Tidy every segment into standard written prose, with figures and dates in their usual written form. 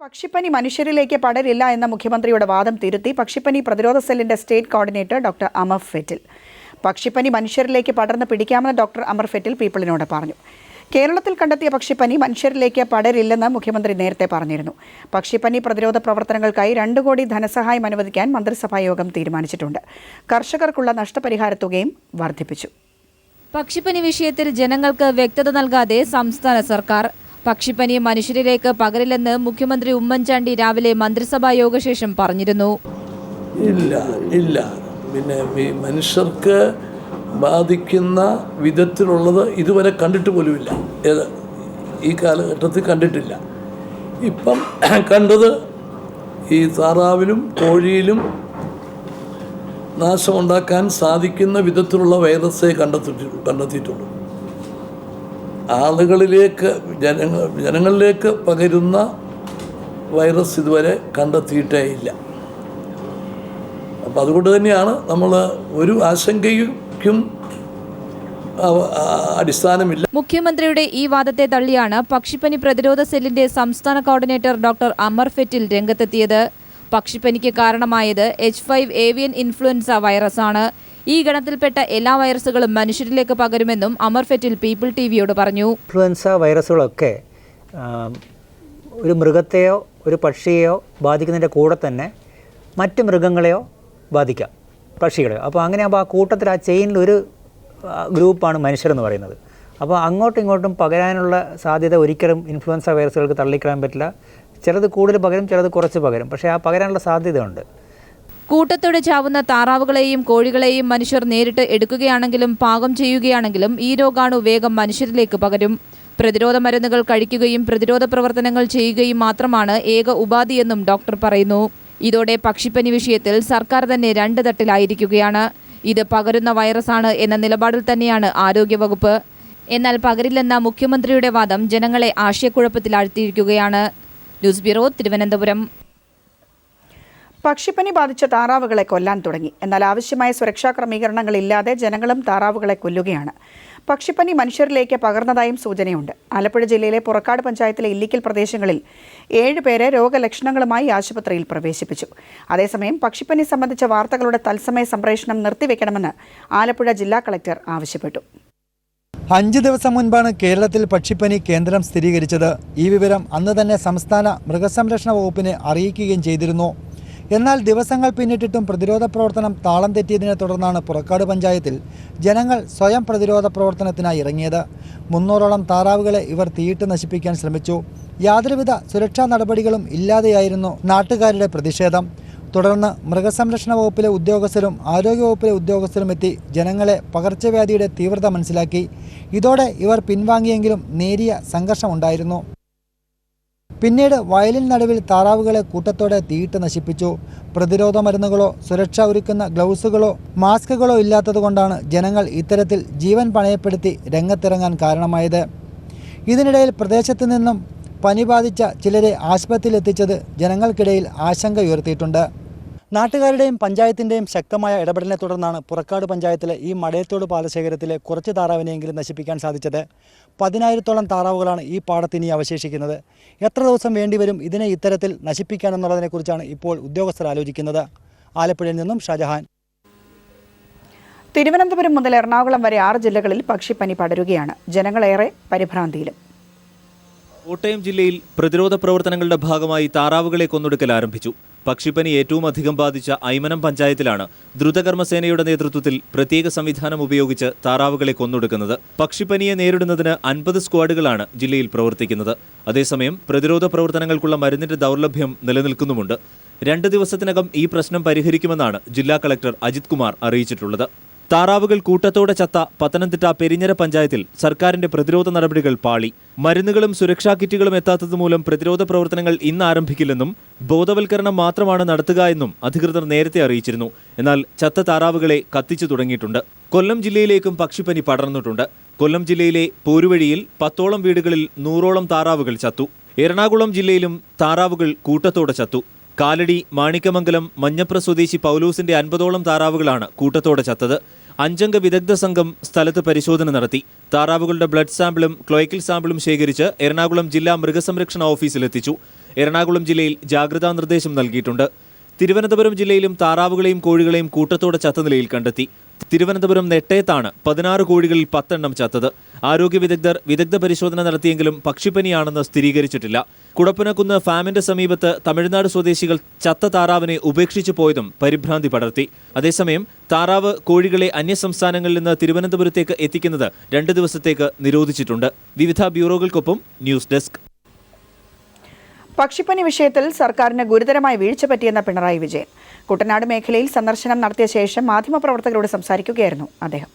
പക്ഷിപ്പനി മനുഷ്യരിലേക്ക് പടരില്ല എന്ന മുഖ്യമന്ത്രിയുടെ വാദം തിരുത്തി പക്ഷിപ്പനി പ്രതിരോധ സെല്ലിന്റെ സ്റ്റേറ്റ് കോർഡിനേറ്റർ ഡോക്ടർ അമർ ഫെറ്റിൽ. പക്ഷിപ്പനി മനുഷ്യരിലേക്ക് പടർന്ന് പിടിക്കാമെന്ന് ഡോക്ടർ അമർ ഫെറ്റിൽ പീപ്പിളിനോട് പറഞ്ഞു. കേരളത്തിൽ കണ്ടെത്തിയ പക്ഷിപ്പനി മനുഷ്യരിലേക്ക് പടരില്ലെന്ന് മുഖ്യമന്ത്രി നേരത്തെ പറഞ്ഞിരുന്നു. പക്ഷിപ്പനി പ്രതിരോധ പ്രവർത്തനങ്ങൾക്കായി 2 കോടി ധനസഹായം അനുവദിക്കാൻ മന്ത്രിസഭാ യോഗം തീരുമാനിച്ചിട്ടുണ്ട്. കർഷകർക്കുള്ള നഷ്ടപരിഹാര തുകയും വർദ്ധിപ്പിച്ചു. പക്ഷിപ്പനി വിഷയത്തിൽ ജനങ്ങൾക്ക് വ്യക്തത നൽകാതെ സംസ്ഥാന സർക്കാർ. പക്ഷിപ്പനി മനുഷ്യരിലേക്ക് പകരില്ലെന്ന് മുഖ്യമന്ത്രി ഉമ്മൻചാണ്ടി രാവിലെ മന്ത്രിസഭാ യോഗശേഷം പറഞ്ഞിരുന്നു. ഇല്ല പിന്നെ മനുഷ്യർക്ക് ബാധിക്കുന്ന വിധത്തിലുള്ളത് ഇതുവരെ കണ്ടിട്ട് പോലുമില്ല. ഈ കാലഘട്ടത്തിൽ കണ്ടിട്ടില്ല. ഇപ്പം കണ്ടത് ഈ താറാവിലും കോഴിയിലും നാശമുണ്ടാക്കാൻ സാധിക്കുന്ന വിധത്തിലുള്ള വൈറസേ കണ്ടെത്തിയിട്ടുള്ളൂ. ആളുകളിലേക്ക് ജനങ്ങളിലേക്ക് പകരുന്ന വൈറസ് ഇതുവരെ കണ്ടെത്തിയിട്ടേ ഇല്ല. അപ്പം അതുകൊണ്ട് തന്നെയാണ് നമ്മൾ ഒരു ആശങ്കയ്ക്കും അടിസ്ഥാനമില്ല. മുഖ്യമന്ത്രിയുടെ ഈ വാദത്തെ തള്ളിയാണ് പക്ഷിപ്പനി പ്രതിരോധ സെല്ലിന്റെ സംസ്ഥാന കോർഡിനേറ്റർ ഡോക്ടർ അമർ ഫെറ്റിൽ രംഗത്തെത്തിയത്. പക്ഷിപ്പനിക്ക് കാരണമായത് H5 ഏവിയൻ ഇൻഫ്ലുവൻസ വൈറസാണ്. ഈ ഗണത്തിൽപ്പെട്ട എല്ലാ വൈറസുകളും മനുഷ്യരിലേക്ക് പകരുമെന്നും അമർ ഫെറ്റിൽ പീപ്പിൾ ടിവിയോട് പറഞ്ഞു. ഇൻഫ്ലുവൻസ വൈറസുകളൊക്കെ ഒരു മൃഗത്തെയോ ഒരു പക്ഷിയെയോ ബാധിക്കുന്നതിൻ്റെ കൂടെ തന്നെ മറ്റ് മൃഗങ്ങളെയോ ബാധിക്കാം, പക്ഷികളെയോ. അപ്പോൾ അങ്ങനെയാകുമ്പോൾ ആ കൂട്ടത്തിൽ ആ ചെയിനിൽ ഒരു ഗ്രൂപ്പാണ് മനുഷ്യരെന്ന് പറയുന്നത്. അപ്പോൾ അങ്ങോട്ടും ഇങ്ങോട്ടും പകരാനുള്ള സാധ്യത ഒരിക്കലും ഇൻഫ്ലുവൻസ വൈറസുകൾക്ക് തള്ളിക്കളയാൻ പറ്റില്ല. ചിലത് കൂടുതൽ പകരും, ചിലത് കുറച്ച് പകരും. പക്ഷേ ആ പകരാനുള്ള സാധ്യതയുണ്ട്. കൂട്ടത്തോടെ ചാവുന്ന താറാവുകളെയും കോഴികളെയും മനുഷ്യർ നേരിട്ട് എടുക്കുകയാണെങ്കിലും പാകം ചെയ്യുകയാണെങ്കിലും ഈ രോഗാണു വേഗം മനുഷ്യരിലേക്ക് പകരും. പ്രതിരോധ മരുന്നുകൾ കഴിക്കുകയും പ്രതിരോധ പ്രവർത്തനങ്ങൾ ചെയ്യുകയും മാത്രമാണ് ഏക ഉപാധിയെന്നും ഡോക്ടർ പറയുന്നു. ഇതോടെ പക്ഷിപ്പനി വിഷയത്തിൽ സർക്കാർ തന്നെ 2 തട്ടിലായിരിക്കുകയാണ്. ഇത് പകരുന്ന വൈറസാണ് എന്ന നിലപാടിൽ തന്നെയാണ് ആരോഗ്യവകുപ്പ്. എന്നാൽ പകരില്ലെന്ന മുഖ്യമന്ത്രിയുടെ വാദം ജനങ്ങളെ ആശയക്കുഴപ്പത്തിലാഴ്ത്തിയിരിക്കുകയാണ്. News bureau, Thiruvananthapuram. പക്ഷിപ്പനി ബാധിച്ച താറാവുകളെ കൊല്ലാൻ തുടങ്ങി. എന്നാൽ ആവശ്യമായ സുരക്ഷാ ക്രമീകരണങ്ങളില്ലാതെ ജനങ്ങളും താറാവുകളെ കൊല്ലുകയാണ്. പക്ഷിപ്പനി മനുഷ്യരിലേക്ക് പകർന്നതായും സൂചനയുണ്ട്. ആലപ്പുഴ ജില്ലയിലെ പുറക്കാട് പഞ്ചായത്തിലെ ഇല്ലിക്കൽ പ്രദേശങ്ങളിൽ 7 പേരെ രോഗലക്ഷണങ്ങളുമായി ആശുപത്രിയിൽ പ്രവേശിപ്പിച്ചു. അതേസമയം പക്ഷിപ്പനി സംബന്ധിച്ച വാർത്തകളുടെ തത്സമയ സംപ്രേഷണം നിർത്തിവെക്കണമെന്ന് ആലപ്പുഴ ജില്ലാ കളക്ടർ ആവശ്യപ്പെട്ടു. 5 ദിവസം മുൻപാണ് കേരളത്തിൽ പക്ഷിപ്പനി കേന്ദ്രം സ്ഥിരീകരിച്ചത്. ഈ വിവരം അന്ന് തന്നെ സംസ്ഥാന മൃഗസംരക്ഷണ വകുപ്പിനെ അറിയിക്കുകയും ചെയ്തിരുന്നു. എന്നാൽ ദിവസങ്ങൾ പിന്നിട്ടിട്ടും പ്രതിരോധ പ്രവർത്തനം താളം തെറ്റിയതിനെ തുടർന്നാണ് പുറക്കാട് പഞ്ചായത്തിൽ ജനങ്ങൾ സ്വയം പ്രതിരോധ പ്രവർത്തനത്തിനായി ഇറങ്ങിയത്. 300ഓളം താറാവുകളെ ഇവർ തീയിട്ട് നശിപ്പിക്കാൻ ശ്രമിച്ചു. യാതൊരുവിധ സുരക്ഷാ നടപടികളും ഇല്ലാതെയായിരുന്നു നാട്ടുകാരുടെ പ്രതിഷേധം. തുടർന്ന് മൃഗസംരക്ഷണ വകുപ്പിലെ ഉദ്യോഗസ്ഥരും ആരോഗ്യവകുപ്പിലെ ഉദ്യോഗസ്ഥരും എത്തി ജനങ്ങളെ പകർച്ചവ്യാധിയുടെ തീവ്രത മനസ്സിലാക്കി. ഇതോടെ ഇവർ പിൻവാങ്ങിയെങ്കിലും നേരിയ സംഘർഷമുണ്ടായിരുന്നു. പിന്നീട് വയലിൻ നടുവിൽ താറാവുകളെ കൂട്ടത്തോടെ തീയിട്ട് നശിപ്പിച്ചു. പ്രതിരോധ മരുന്നുകളോ സുരക്ഷ ഒരുക്കുന്ന ഗ്ലൗസുകളോ മാസ്കുകളോ ഇല്ലാത്തതുകൊണ്ടാണ് ജനങ്ങൾ ഇത്തരത്തിൽ ജീവൻ പണയപ്പെടുത്തി രംഗത്തിറങ്ങാൻ കാരണമായത്. ഇതിനിടയിൽ പ്രദേശത്ത് നിന്നും പനി ബാധിച്ച ചിലരെ ആശുപത്രിയിൽ എത്തിച്ചത് ജനങ്ങൾക്കിടയിൽ ആശങ്ക ഉയർത്തിയിട്ടുണ്ട്. നാട്ടുകാരുടെയും പഞ്ചായത്തിൻ്റെയും ശക്തമായ ഇടപെടലിനെ തുടർന്നാണ് പുറക്കാട് പഞ്ചായത്തിലെ ഈ മടയത്തോട് പാടശേഖരത്തിലെ കുറച്ച് താറാവിനെയെങ്കിലും നശിപ്പിക്കാൻ സാധിച്ചത്. 10,000-ഓളം താറാവുകളാണ് ഈ പാടത്തിനി അവശേഷിക്കുന്നത്. എത്ര ദിവസം വേണ്ടിവരും ഇതിനെ ഇത്തരത്തിൽ നശിപ്പിക്കാനെന്നുള്ളതിനെക്കുറിച്ചാണ് ഇപ്പോൾ ഉദ്യോഗസ്ഥർ ആലോചിക്കുന്നത്. ആലപ്പുഴയിൽ നിന്നും ഷാജഹാൻ. തിരുവനന്തപുരം മുതൽ എറണാകുളം വരെ 6 ജില്ലകളിൽ പക്ഷിപ്പനി പടരുകയാണ്. ജനങ്ങളേറെ പരിഭ്രാന്തിയിലും. കോട്ടയം ജില്ലയിൽ പ്രതിരോധ പ്രവർത്തനങ്ങളുടെ ഭാഗമായി താറാവുകളെ കൊന്നൊടുക്കൽ ആരംഭിച്ചു. പക്ഷിപ്പനി ഏറ്റവും അധികം ബാധിച്ച ഐമനം പഞ്ചായത്തിലാണ് ദ്രുതകർമ്മസേനയുടെ നേതൃത്വത്തിൽ പ്രത്യേക സംവിധാനം ഉപയോഗിച്ച് താറാവുകളെ കൊന്നൊടുക്കുന്നത്. പക്ഷിപ്പനിയെ നേരിടുന്നതിന് 50 സ്ക്വാഡുകളാണ് ജില്ലയിൽ പ്രവർത്തിക്കുന്നത്. അതേസമയം പ്രതിരോധ പ്രവർത്തനങ്ങൾക്കുള്ള മരുന്നിന്റെ ദൗർലഭ്യം നിലനിൽക്കുന്നുമുണ്ട്. 2 ദിവസത്തിനകം ഈ പ്രശ്നം പരിഹരിക്കുമെന്നാണ് ജില്ലാ കളക്ടർ അജിത് കുമാർ അറിയിച്ചിട്ടുള്ളത്. താറാവുകൾ കൂട്ടത്തോടെ ചത്ത പത്തനംതിട്ട പെരിഞ്ഞര പഞ്ചായത്തിൽ സർക്കാരിന്റെ പ്രതിരോധ നടപടികൾ പാളി. മരുന്നുകളും സുരക്ഷാ കിറ്റുകളും എത്താത്തതുമൂലം പ്രതിരോധ പ്രവർത്തനങ്ങൾ ഇന്ന് ആരംഭിക്കില്ലെന്നും ബോധവൽക്കരണം മാത്രമാണ് നടത്തുക എന്നും അധികൃതർ നേരത്തെ അറിയിച്ചിരുന്നു. എന്നാൽ ചത്ത താറാവുകളെ കത്തിച്ചു തുടങ്ങിയിട്ടുണ്ട്. കൊല്ലം ജില്ലയിലേക്കും പക്ഷിപ്പനി പടർന്നിട്ടുണ്ട്. കൊല്ലം ജില്ലയിലെ പോരുവഴിയിൽ 10ഓളം വീടുകളിൽ 100ഓളം താറാവുകൾ ചത്തു. എറണാകുളം ജില്ലയിലും താറാവുകൾ കൂട്ടത്തോടെ ചത്തു. കാലടി, മാണിക്കമംഗലം, മഞ്ഞപ്ര സ്വദേശി പൗലൂസിന്റെ 50ഓളം താറാവുകളാണ് കൂട്ടത്തോടെ ചത്തത്. 5 വിദഗ്ധ സംഘം സ്ഥലത്ത് പരിശോധന നടത്തി. താറാവുകളുടെ ബ്ലഡ് സാമ്പിളും ക്ലോയ്ക്കൽ സാമ്പിളും ശേഖരിച്ച് എറണാകുളം ജില്ലാ മൃഗസംരക്ഷണ ഓഫീസിലെത്തിച്ചു. എറണാകുളം ജില്ലയിൽ ജാഗ്രതാ നിർദ്ദേശം നൽകിയിട്ടുണ്ട്. തിരുവനന്തപുരം ജില്ലയിലും താറാവുകളെയും കോഴികളെയും കൂട്ടത്തോടെ ചത്ത നിലയിൽ കണ്ടെത്തി. തിരുവനന്തപുരം നെട്ടയത്താണ് 16 കോഴികളിൽ 10 എണ്ണം ചത്തത്. ആരോഗ്യ വിദഗ്ധർ വിദഗ്ധ പരിശോധന നടത്തിയെങ്കിലും പക്ഷിപ്പനിയാണെന്ന് സ്ഥിരീകരിച്ചിട്ടില്ല. കുടപ്പനക്കുന്ന് ഫാമിന്റെ സമീപത്ത് തമിഴ്നാട് സ്വദേശികൾ ചത്ത താറാവിനെ ഉപേക്ഷിച്ചു പോയതും പരിഭ്രാന്തി പടർത്തി. അതേസമയം താറാവ് കോഴികളെ അന്യസംസ്ഥാനങ്ങളിൽ നിന്ന് തിരുവനന്തപുരത്തേക്ക് എത്തിക്കുന്നത് 2 ദിവസത്തേക്ക് നിരോധിച്ചിട്ടുണ്ട്. വിവിധ ബ്യൂറോകൾക്കൊപ്പം ന്യൂസ് ഡെസ്ക്. പക്ഷിപ്പനി വിഷയത്തിൽ സർക്കാരിന് ഗുരുതരമായ വീഴ്ച പറ്റിയെന്ന പിണറായി വിജയൻ കുട്ടനാട് മേഖലയിൽ സന്ദർശനം നടത്തിയ ശേഷം മാധ്യമപ്രവർത്തകരോട് സംസാരിക്കുകയായിരുന്നു അദ്ദേഹം.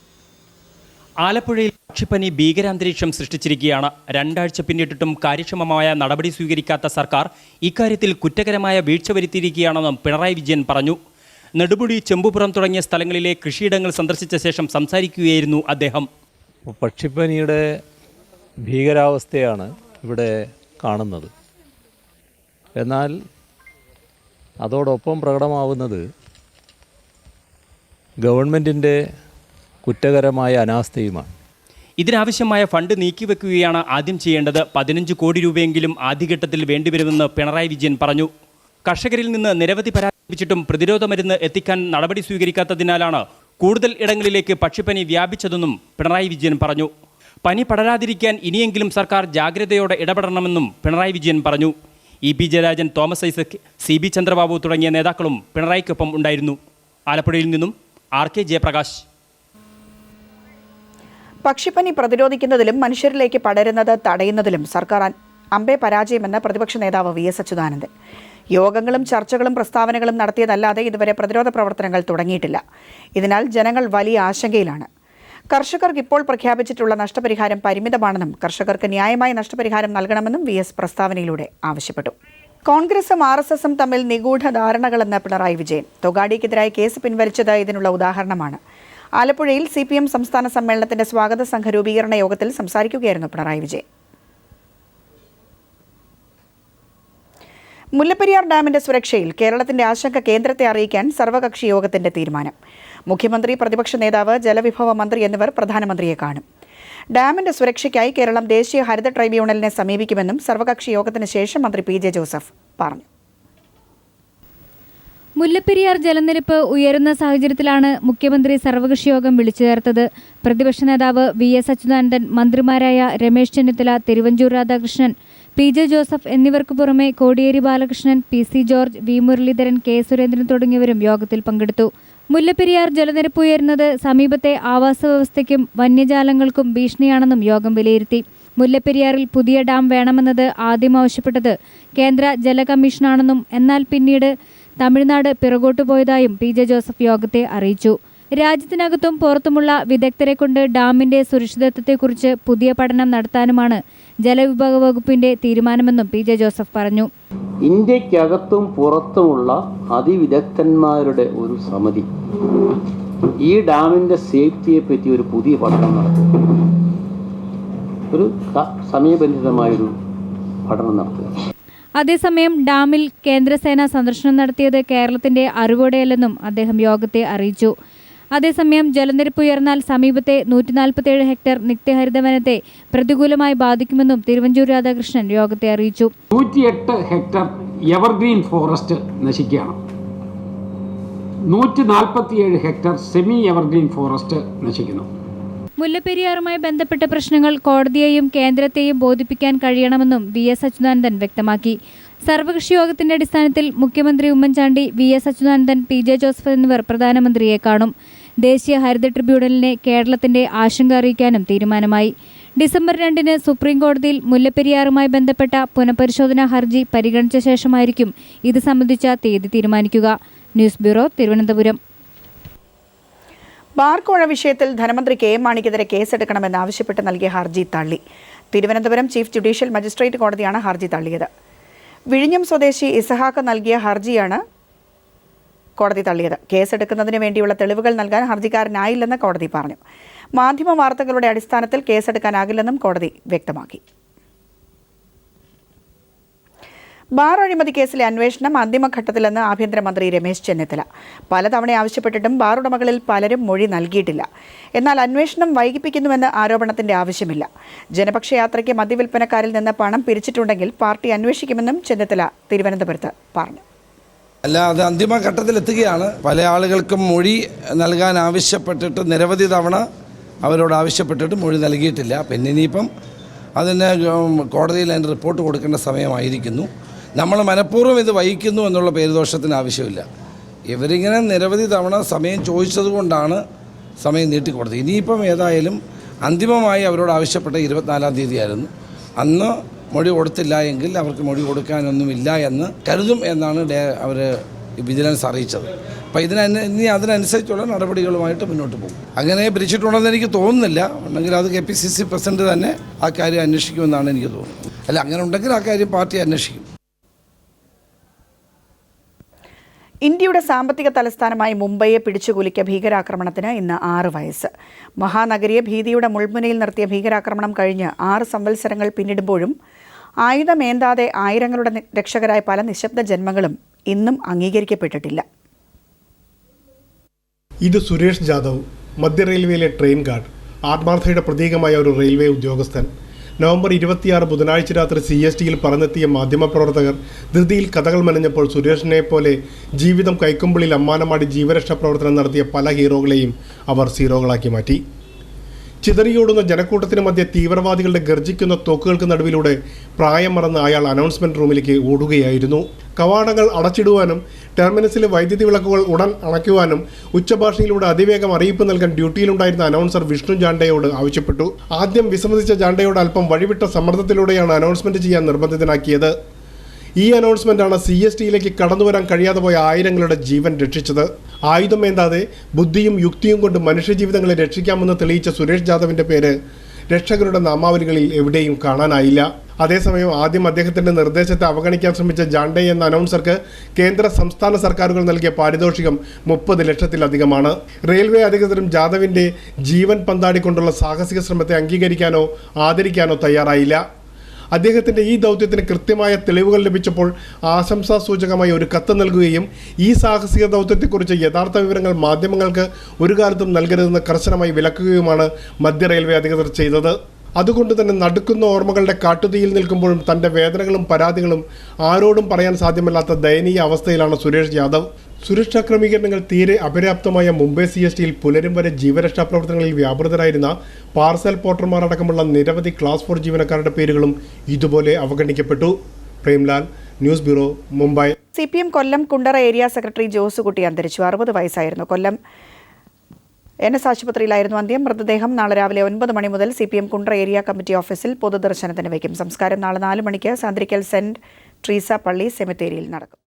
ആലപ്പുഴയിൽ പക്ഷിപ്പനി ഭീകരാന്തരീക്ഷം സൃഷ്ടിച്ചിരിക്കുകയാണ്. 2 ആഴ്ച പിന്നിട്ടിട്ടും കാര്യക്ഷമമായ നടപടി സ്വീകരിക്കാത്ത സർക്കാർ ഇക്കാര്യത്തിൽ കുറ്റകരമായ വീഴ്ച വരുത്തിയിരിക്കുകയാണെന്നും പിണറായി വിജയൻ പറഞ്ഞു. നെടുമുടി, ചെമ്പുപുറം തുടങ്ങിയ സ്ഥലങ്ങളിലെ കൃഷിയിടങ്ങൾ സന്ദർശിച്ച ശേഷം സംസാരിക്കുകയായിരുന്നു അദ്ദേഹം. പക്ഷിപ്പനിയുടെ ഭീകരാവസ്ഥയാണ് ഇവിടെ കാണുന്നത്. എന്നാൽ അതോടൊപ്പം പ്രകടമാവുന്നത് ഗവൺമെൻറ്റിൻ്റെ കുറ്റകരമായ അനാസ്ഥയുമാണ്. ഇതിനാവശ്യമായ ഫണ്ട് നീക്കിവെക്കുകയാണ് ആദ്യം ചെയ്യേണ്ടത്. 15 കോടി രൂപയെങ്കിലും ആദ്യഘട്ടത്തിൽ വേണ്ടിവരുമെന്ന് പിണറായി വിജയൻ പറഞ്ഞു. കർഷകരിൽ നിന്ന് നിരവധി പരാതി ലഭിച്ചിട്ടും പ്രതിരോധ മരുന്ന് എത്തിക്കാൻ നടപടി സ്വീകരിക്കാത്തതിനാലാണ് കൂടുതൽ ഇടങ്ങളിലേക്ക് പക്ഷിപ്പനി വ്യാപിച്ചതെന്നും പിണറായി വിജയൻ പറഞ്ഞു. പനി പടരാതിരിക്കാൻ ഇനിയെങ്കിലും സർക്കാർ ജാഗ്രതയോടെ ഇടപെടണമെന്നും പിണറായി വിജയൻ പറഞ്ഞു. ഇ.പി. ജയരാജൻ, തോമസ് ഐസക്, സി.ബി. ചന്ദ്രബാബു തുടങ്ങിയ നേതാക്കളും പിണറായിക്കൊപ്പം ഉണ്ടായിരുന്നു. ആലപ്പുഴയിൽ നിന്നും R.K. ജയപ്രകാശ്. പക്ഷിപ്പനി പ്രതിരോധിക്കുന്നതിലും മനുഷ്യരിലേക്ക് പടരുന്നത് തടയുന്നതിലും സർക്കാർ അമ്പേ പരാജയമെന്ന് പ്രതിപക്ഷ നേതാവ് വി എസ് അച്യുതാനന്ദൻ. യോഗങ്ങളും ചർച്ചകളും പ്രസ്താവനകളും നടത്തിയതല്ലാതെ ഇതുവരെ പ്രതിരോധ പ്രവർത്തനങ്ങൾ തുടങ്ങിയിട്ടില്ല. ഇതിനാൽ ജനങ്ങൾ വലിയ ആശങ്കയിലാണ്. കർഷകർക്ക് ഇപ്പോൾ പ്രഖ്യാപിച്ചിട്ടുള്ള നഷ്ടപരിഹാരം പരിമിതമാണെന്നും കർഷകർക്ക് ന്യായമായ നഷ്ടപരിഹാരം നൽകണമെന്നും വി എസ് പ്രസ്താവനയിലൂടെ ആവശ്യപ്പെട്ടു. കോൺഗ്രസും RSSും തമ്മിൽ നിഗൂഢ ധാരണകളെന്ന് പിണറായി വിജയൻ. തൊഗാഡിക്കെതിരായ കേസ് പിൻവലിച്ചത് ഇതിനുള്ള ഉദാഹരണമാണ്. ആലപ്പുഴയിൽ CPM സംസ്ഥാന സമ്മേളനത്തിന്റെ സ്വാഗത സംഘ രൂപീകരണ യോഗത്തിൽ സംസാരിക്കുകയായിരുന്നു പിണറായി വിജയൻ. മുല്ലപ്പെരിയാർ ഡാമിന്റെ സുരക്ഷയിൽ കേരളത്തിന്റെ ആശങ്ക കേന്ദ്രത്തെ അറിയിക്കാൻ സർവകക്ഷി യോഗത്തിന്റെ തീരുമാനം. മുഖ്യമന്ത്രി, പ്രതിപക്ഷ നേതാവ്, ജലവിഭവ മന്ത്രി എന്നിവർ പ്രധാനമന്ത്രിയെ കാണും. ഡാമിന്റെ സുരക്ഷയ്ക്കായി കേരളം ദേശീയ ഹരിത ട്രൈബ്യൂണലിനെ സമീപിക്കുമെന്നും സർവകക്ഷി യോഗത്തിന് ശേഷം മന്ത്രി PJ ജോസഫ് പറഞ്ഞു. മുല്ലപ്പെരിയാർ ജലനിരപ്പ് ഉയരുന്ന സാഹചര്യത്തിലാണ് മുഖ്യമന്ത്രി സർവകക്ഷി യോഗം വിളിച്ചു ചേർത്തത്. പ്രതിപക്ഷ നേതാവ് VS അച്യുതാനന്ദൻ, മന്ത്രിമാരായ രമേശ് ചെന്നിത്തല, തിരുവഞ്ചൂർ രാധാകൃഷ്ണൻ, PJ ജോസഫ് എന്നിവർക്ക് പുറമെ Kodiyeri Balakrishnan, PC George, V Muraleedharan, K Surendran തുടങ്ങിയവരും യോഗത്തിൽ പങ്കെടുത്തു. മുല്ലപ്പെരിയാർ ജലനിരപ്പ് ഉയരുന്നത് സമീപത്തെ ആവാസ വ്യവസ്ഥയ്ക്കും വന്യജാലങ്ങൾക്കും ഭീഷണിയാണെന്നും യോഗം വിലയിരുത്തി. മുല്ലപ്പെരിയാറിൽ പുതിയ ഡാം വേണമെന്നത് ആദ്യം ആവശ്യപ്പെട്ടത് കേന്ദ്ര ജല കമ്മീഷനാണെന്നും എന്നാൽ പിന്നീട് തമിഴ്നാട് പിറകോട്ടു പോയതായും PJ ജോസഫ് യോഗത്തെ അറിയിച്ചു. രാജ്യത്തിനകത്തും പുറത്തുമുള്ള വിദഗ്ധരെ കൊണ്ട് ഡാമിന്റെ സുരക്ഷിതത്വത്തെക്കുറിച്ച് പുതിയ പഠനം നടത്താനുമാണ് ജലവിഭവ വകുപ്പിന്റെ തീരുമാനമെന്നും PJ ജോസഫ് പറഞ്ഞു. ഇന്ത്യക്കകത്തും പുറത്തുമുള്ള അതിവിദഗ്ധന്മാരുടെ ഒരു സമിതി ഈ ഡാമിന്റെ സേഫ്റ്റിയെ പറ്റി ഒരു പുതിയ പഠനം നടത്തുക, ഒരു സമയബന്ധിതമായൊരു പഠനം നടത്തുക. അതേസമയം ഡാമിൽ കേന്ദ്രസേന സന്ദർശനം നടത്തിയത് കേരളത്തിന്റെ അറിവോടെയല്ലെന്നും അദ്ദേഹം യോഗത്തെ അറിയിച്ചു. അതേസമയം ജലനിരപ്പ് ഉയർന്നാൽ സമീപത്തെ 147 ഹെക്ടർ നിത്യഹരിത വനത്തെ പ്രതികൂലമായി ബാധിക്കുമെന്നും തിരുവഞ്ചൂർ രാധാകൃഷ്ണൻ യോഗത്തെ അറിയിച്ചു. 108 ഹെക്ടർ എവർഗ്രീൻ ഫോറസ്റ്റ് നശിക്കുകയാണ്. 147 ഹെക്ടർ സെമി എവർഗ്രീൻ ഫോറസ്റ്റ് നശിക്കുന്നു. മുല്ലപ്പെരിയാറുമായി ബന്ധപ്പെട്ട പ്രശ്നങ്ങൾ കോടതിയെയും കേന്ദ്രത്തെയും ബോധിപ്പിക്കാൻ കഴിയണമെന്നും VS അച്യുതാനന്ദൻ വ്യക്തമാക്കി. സർവകക്ഷി യോഗത്തിന്റെ അടിസ്ഥാനത്തിൽ മുഖ്യമന്ത്രി Oommen Chandy, VS Achuthanandan, PJ Joseph എന്നിവർ പ്രധാനമന്ത്രിയെ കാണും. ദേശീയ ഹരിത ട്രിബ്യൂണലിനെ കേരളത്തിന്റെ ആശങ്ക അറിയിക്കാനും തീരുമാനമായി. ഡിസംബർ 2-ന് സുപ്രീം കോടതിയിൽ മുല്ലപ്പെരിയാറുമായി ബന്ധപ്പെട്ട പുനഃപരിശോധനാ ഹർജി പരിഗണിച്ച ശേഷമായിരിക്കും ഇത് സംബന്ധിച്ച തീയതി തീരുമാനിക്കുക. News bureau, Thiruvananthapuram. ബാർക്കോഴ വിഷയത്തിൽ ധനമന്ത്രി KM മാണിക്കെതിരെ കേസെടുക്കണമെന്നാവശ്യപ്പെട്ട് നൽകിയ ഹർജി തള്ളി. തിരുവനന്തപുരം ചീഫ് ജുഡീഷ്യൽ മജിസ്ട്രേറ്റ് കോടതിയാണ് ഹർജി തള്ളിയത്. വിഴിഞ്ഞം സ്വദേശി ഇസഹാക്ക് നൽകിയ ഹർജിയാണ് കോടതി തള്ളിയത്. കേസെടുക്കുന്നതിന് വേണ്ടിയുള്ള തെളിവുകൾ നൽകാൻ ഹർജിക്കാരനായില്ലെന്ന് കോടതി പറഞ്ഞു. മാധ്യമ വാർത്തകളുടെ അടിസ്ഥാനത്തിൽ കേസെടുക്കാനാകില്ലെന്നും കോടതി വ്യക്തമാക്കി. ബാർ അഴിമതി കേസിലെ അന്വേഷണം അന്തിമഘട്ടത്തിലെന്ന് ആഭ്യന്തരമന്ത്രി രമേശ് ചെന്നിത്തല. പലതവണ ആവശ്യപ്പെട്ടിട്ടും ബാർ ഉടമകളിൽ പലരും മൊഴി നൽകിയിട്ടില്ല. എന്നാൽ അന്വേഷണം വൈകിപ്പിക്കുന്നുവെന്ന് ആരോപണത്തിന്റെ ആവശ്യമില്ല. ജനപക്ഷ യാത്രയ്ക്ക് മദ്യവിൽപ്പനക്കാരിൽ നിന്ന് പണം പിരിച്ചിട്ടുണ്ടെങ്കിൽ പാർട്ടി അന്വേഷിക്കുമെന്നും ചെന്നിത്തല തിരുവനന്തപുരത്ത് പറഞ്ഞു. അല്ല, അത് അന്തിമഘട്ടത്തിലെത്തുകയാണ്. പല ആളുകൾക്കും മൊഴി നൽകാൻ ആവശ്യപ്പെട്ടിട്ട് നിരവധി തവണ അവരോട് ആവശ്യപ്പെട്ടിട്ട് മൊഴി നൽകിയിട്ടില്ല. പിന്നെ ഇനിയിപ്പം അതിന് കോടതിയിൽ അതിൻ്റെ റിപ്പോർട്ട് കൊടുക്കേണ്ട സമയമായിരിക്കുന്നു. നമ്മൾ മനഃപൂർവ്വം ഇത് വഹിക്കുന്നു എന്നുള്ള പേരുദോഷത്തിന് ആവശ്യമില്ല. ഇവരിങ്ങനെ നിരവധി തവണ സമയം ചോദിച്ചതുകൊണ്ടാണ് സമയം നീട്ടിക്കൊടുത്തത്. ഇനിയിപ്പം ഏതായാലും അന്തിമമായി അവരോട് ആവശ്യപ്പെട്ട 24-ാം തീയതിയായിരുന്നു. അന്ന് മൊഴി കൊടുത്തില്ല എങ്കിൽ അവർക്ക് മൊഴി കൊടുക്കാനൊന്നുമില്ല എന്ന് കരുതും എന്നാണ് അവർ വിജിലൻസ് അറിയിച്ചത്. അപ്പോൾ ഇനി അതിനനുസരിച്ചുള്ള നടപടികളുമായിട്ട് മുന്നോട്ട് പോകും. അങ്ങനെ പിരിച്ചിട്ടുണ്ടെന്ന് എനിക്ക് തോന്നുന്നില്ല. ഉണ്ടെങ്കിൽ അത് KPCC പ്രസിഡന്റ് തന്നെ ആ കാര്യം അന്വേഷിക്കുമെന്നാണ് എനിക്ക് തോന്നുന്നത്. അല്ല, അങ്ങനെ ഉണ്ടെങ്കിൽ ആ കാര്യം പാർട്ടി അന്വേഷിക്കും. ഇന്ത്യയുടെ സാമ്പത്തിക തലസ്ഥാനമായി മുംബൈയെ പിടിച്ചുകുലുക്കിയ ഭീകരാക്രമണത്തിന് ഇന്ന് 6 വയസ്സ്. മഹാനഗരിയെ ഭീതിയുടെ മുൾമുനയിൽ നിർത്തിയ ഭീകരാക്രമണം കഴിഞ്ഞ് 6 സംവത്സരങ്ങൾ പിന്നിടുമ്പോഴും ആയുധമേന്താതെ ആയിരങ്ങളുടെ രക്ഷകരായ പല നിശബ്ദ ജന്മങ്ങളും ഇന്നും അംഗീകരിക്കപ്പെട്ടിട്ടില്ല. ഇത് സുരേഷ് ജാദവ്, മധ്യ റെയിൽവേയിലെ ട്രെയിൻ ഗാർഡ്, ആത്മാർത്ഥതയുടെ പ്രതീകമായ ഒരു റെയിൽവേ ഉദ്യോഗസ്ഥൻ. നവംബർ 26 ബുധനാഴ്ച രാത്രി CSTയിൽ പറന്നെത്തിയ മാധ്യമപ്രവർത്തകർ ധൃതിയിൽ കഥകൾ മെനഞ്ഞപ്പോൾ സുരേഷിനെ പോലെ ജീവിതം കൈക്കുമ്പിളിൽ അമ്മാനമാടി ജീവരക്ഷാ പ്രവർത്തനം നടത്തിയ പല ഹീറോകളെയും അവർ സീറോകളാക്കി മാറ്റി. ചിതറിയോടുന്ന ജനക്കൂട്ടത്തിന് മധ്യ തീവ്രവാദികളുടെ ഗർജിക്കുന്ന തോക്കുകൾക്ക് നടുവിലൂടെ പ്രായം മറന്ന് അയാൾ അനൗൺസ്മെന്റ് റൂമിലേക്ക് ഓടുകയായിരുന്നു. കവാടങ്ങൾ അടച്ചിടുവാനും ടെർമിനസിലെ വൈദ്യുതി വിളക്കുകൾ ഉടൻ അണയ്ക്കുവാനും ഉച്ചഭാഷയിലൂടെ അതിവേഗം അറിയിപ്പ് നൽകാൻ ഡ്യൂട്ടിയിലുണ്ടായിരുന്ന അനൗൺസർ വിഷ്ണു ജാണ്ടയോട് ആവശ്യപ്പെട്ടു. ആദ്യം വിസമ്മതിച്ച ജാണ്ടയോട് അല്പം വഴിവിട്ട സമ്മർദ്ദത്തിലൂടെയാണ് അനൗൺസ്മെന്റ് ചെയ്യാൻ നിർബന്ധിതനാക്കിയത്. ഈ അനൗൺസ്മെന്റാണ് CSTയിലേക്ക് കടന്നുവരാൻ കഴിയാതെ പോയ ആയിരങ്ങളുടെ ജീവൻ രക്ഷിച്ചത്. ആയുധമേന്താതെ ബുദ്ധിയും യുക്തിയും കൊണ്ട് മനുഷ്യജീവിതങ്ങളെ രക്ഷിക്കാമെന്ന് തെളിയിച്ച സുരേഷ് ജാദവിന്റെ പേര് രക്ഷകരുടെ നാമാവലികളിൽ എവിടെയും കാണാനായില്ല. അതേസമയം ആദ്യം അദ്ദേഹത്തിന്റെ നിർദ്ദേശത്തെ അവഗണിക്കാൻ ശ്രമിച്ച ജാണ്ഡെ എന്ന അനൗൺസർക്ക് കേന്ദ്ര സംസ്ഥാന സർക്കാരുകൾ നൽകിയ പാരിതോഷികം 30 ലക്ഷത്തിലധികമാണ്. റെയിൽവേ അധികൃതരും ജാദവിന്റെ ജീവൻ പന്താടിക്കൊണ്ടുള്ള സാഹസിക ശ്രമത്തെ അംഗീകരിക്കാനോ ആദരിക്കാനോ തയ്യാറായില്ല. അദ്ദേഹത്തിൻ്റെ ഈ ദൗത്യത്തിന് കൃത്യമായ തെളിവുകൾ ലഭിച്ചപ്പോൾ ആശംസാസൂചകമായി ഒരു കത്ത് നൽകുകയും ഈ സാഹസിക ദൗത്യത്തെക്കുറിച്ച് യഥാർത്ഥ വിവരങ്ങൾ മാധ്യമങ്ങൾക്ക് ഒരു കാലത്തും നൽകരുതെന്ന് കർശനമായി വിലക്കുകയുമാണ് മധ്യ റെയിൽവേ അധികൃതർ ചെയ്തത്. അതുകൊണ്ട് തന്നെ നടുക്കുന്ന ഓർമ്മകളുടെ കാട്ടുതീയിൽ നിൽക്കുമ്പോഴും തൻ്റെ വേദനകളും പരാതികളും ആരോടും പറയാൻ സാധ്യമല്ലാത്ത ദയനീയ അവസ്ഥയിലാണ് സുരേഷ് യാദവ്. സുരക്ഷാ ക്രമീകരണങ്ങൾ തീരെ അപര്യാപ്തമായ മുംബൈ CSTയിൽ പുലരും വരെ ജീവരക്ഷാ പ്രവർത്തനങ്ങളിൽ വ്യാപൃതരായിരുന്ന പാർസൽ പോർട്ടർമാർ അടക്കമുള്ള നിരവധി ക്ലാസ് 4 ജീവനക്കാരുടെ പേരുകളും ഇതുപോലെ അവഗണിക്കപ്പെട്ടു. Premlal, news bureau, Mumbai. CPM Kollam Kundara area secretary Josukutty അന്തരിച്ചു. 60 വയസ്സായിരുന്നു. കൊല്ലം NS ആശുപത്രിയിലായിരുന്നു അന്ത്യം. മൃതദേഹം നാളെ രാവിലെ 9 മണി മുതൽ CPM കുണ്ടറ ഏരിയ കമ്മിറ്റി ഓഫീസിൽ പൊതുദർശനത്തിന് വയ്ക്കും. സംസ്കാരം നാളെ 4 മണിക്ക് സാന്ദ്രിക്കൽ സെന്റ് ട്രീസ പള്ളി സെമിത്തേരിയിൽ നടക്കും.